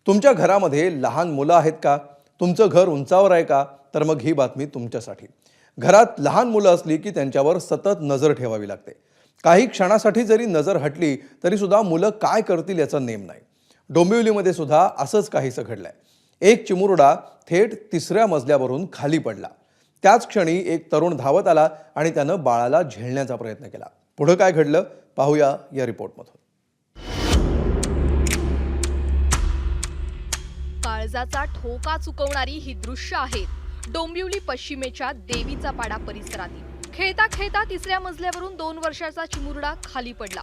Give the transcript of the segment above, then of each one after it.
तुमच्या घरामध्ये लहान मुलं आहेत का? तुमचं घर उंचावर आहे का? तर मग ही बातमी तुमच्यासाठी. घरात लहान मुलं असली की त्यांच्यावर सतत नजर ठेवावी लागते. काही क्षणासाठी जरी नजर हटली तरी सुद्धा मुलं काय करतील याचा नेम नाही. डोंबिवलीमध्ये सुद्धा असंच काहीसं घडलंय. एक चिमुरडा थेट 3ऱ्या मजल्यावरून खाली पडला. त्याच क्षणी एक तरुण धावत आला आणि त्यानं बाळाला झेलण्याचा प्रयत्न केला. पुढे काय घडलं पाहूया या रिपोर्टमधून. काळजाचा ठोका चुकवणारी ही दृश्य आहेत डोंबिवली पश्चिमेच्या देवीचा पाडा परिसरातील. खेळता खेळता 3ऱ्या मजल्यावरून 2 वर्षाचा चिमुरडा खाली पडला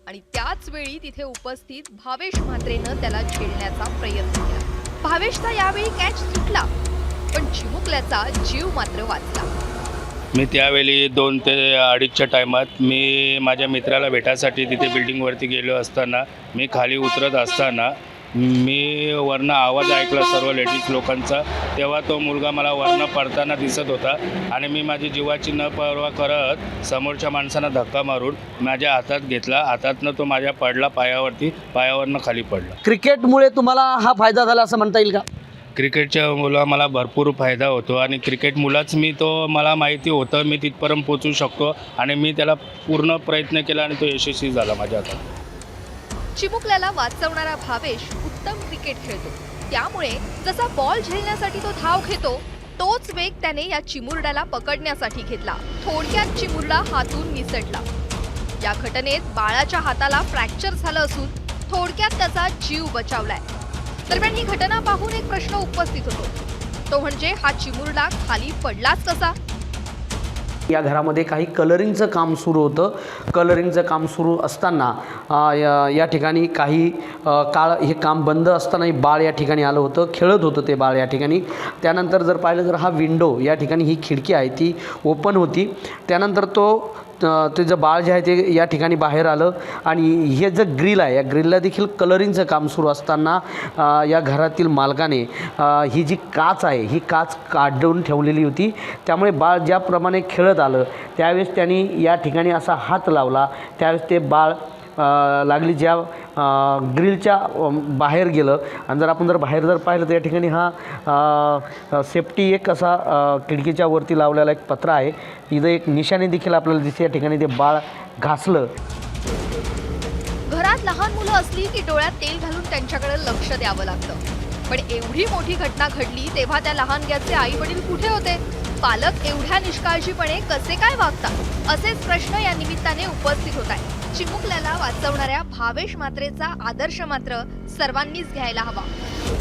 आणि त्याच वेळी तिथे उपस्थित भावेश म्हात्रेनं त्याला झेलण्याचा प्रयत्न केला. भावेशचा यावेळी कॅच सुटला, पण चिमुकल्याचा जीव मात्र वाचला. मी त्यावेळी 2 ते 2:30च्या टायमात मी माझ्या मित्राला भेटायसाठी तिथे बिल्डिंगवरती गेलो असताना मी खाली उतरत असताना मी वरनं आवाज ऐकला सर्व लेडीज लोकांचा. तेव्हा तो मुलगा मला वरनं पडताना दिसत होता आणि मी माझी जीवाची न पर्वा करत समोरच्या माणसांना धक्का मारून माझ्या हातात घेतला. हातातनं तो माझ्या पडला पायावरनं खाली पडला. क्रिकेटमुळे तुम्हाला हा फायदा झाला असं म्हणता येईल का? क्रिकेटच्या मुलं मला भरपूर फायदा होतो आणि क्रिकेट मुलाच मला माहिती होतं मी तिथपर्यंत पोचू शकतो आणि मी त्याला पूर्ण प्रयत्न केला आणि तो यशस्वी झाला माझ्या हातात. चिमुकल्याला वाचवणारा भावेश उत्तम क्रिकेट खेळतो. त्यामुळे जसा बॉल झेलण्यासाठी तो धाव घेतो तोच वेग त्याने या चिमुरड्याला पकडण्यासाठी घेतला. थोडक्यात चिमुरडा हातून निसटला. या घटनेत बाळाच्या हाताला फ्रॅक्चर झालं असून थोडक्यात त्याचा जीव बचावलाय. दरम्यान ही घटना पाहून एक प्रश्न उपस्थित होतो, तो म्हणजे हा चिमुरडा खाली पडलाच कसा? या घरामध्ये काही कलरिंगचं काम सुरू होतं. कलरिंगचं काम सुरू असताना या ठिकाणी काही काळ हे काम बंद असतानाही बाळ या ठिकाणी आलं होतं. खेळत होतं ते बाळ या ठिकाणी. त्यानंतर जर पाहिलं तर हा विंडो या ठिकाणी ही खिडकी आहे ती ओपन होती. त्यानंतर ते जे बाळ जे आहे ते या ठिकाणी बाहेर आलं आणि हे जे ग्रिल आहे या ग्रिलला देखील कलरिंगचं काम सुरू असताना या घरातील मालकाने ही जी काच आहे ही काच काढून ठेवलेली होती. त्यामुळे बाळ ज्याप्रमाणे खेळत आलं त्यावेळेस त्यांनी या ठिकाणी असा हात लावला. त्यावेळेस ते बाळ लागली ज्या ग्रिलच्या बाहेर गेलं आणि जर बाहेर पाहिलं तर या ठिकाणी हा सेफ्टी एक असा खिडकीच्या वरती लावलेला एक पत्रा आहे. इथं एक निशाणी देखील आपल्याला दिसते. या ठिकाणी ते बाळ घासलं. घरात लहान मुलं असली की डोळ्यात तेल घालून त्यांच्याकडे लक्ष द्यावं लागतं. पण एवढी मोठी घटना घडली तेव्हा त्या लहानग्याचे आई वडील कुठे होते? पालक एवढ्या निष्काळजीपणे कसे काय वागतात असेच प्रश्न या निमित्ताने उपस्थित होत आहेत. चिमुकल्याला वाचवणाऱ्या भावेश म्हात्रेचा आदर्श मात्र सर्वांनीच घ्यायला हवा.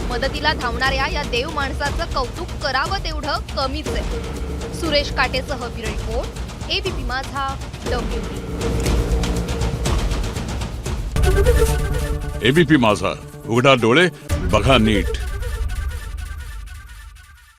मदतीला धावणाऱ्या या देव माणसाचं कौतुक करावं तेवढं कमीच आहे. सुरेश काटेसह ब्युरो रिपोर्ट, एबीपी माझा, डोंबिवली. एबीपी माझा, उघडा डोळे बघा नीट.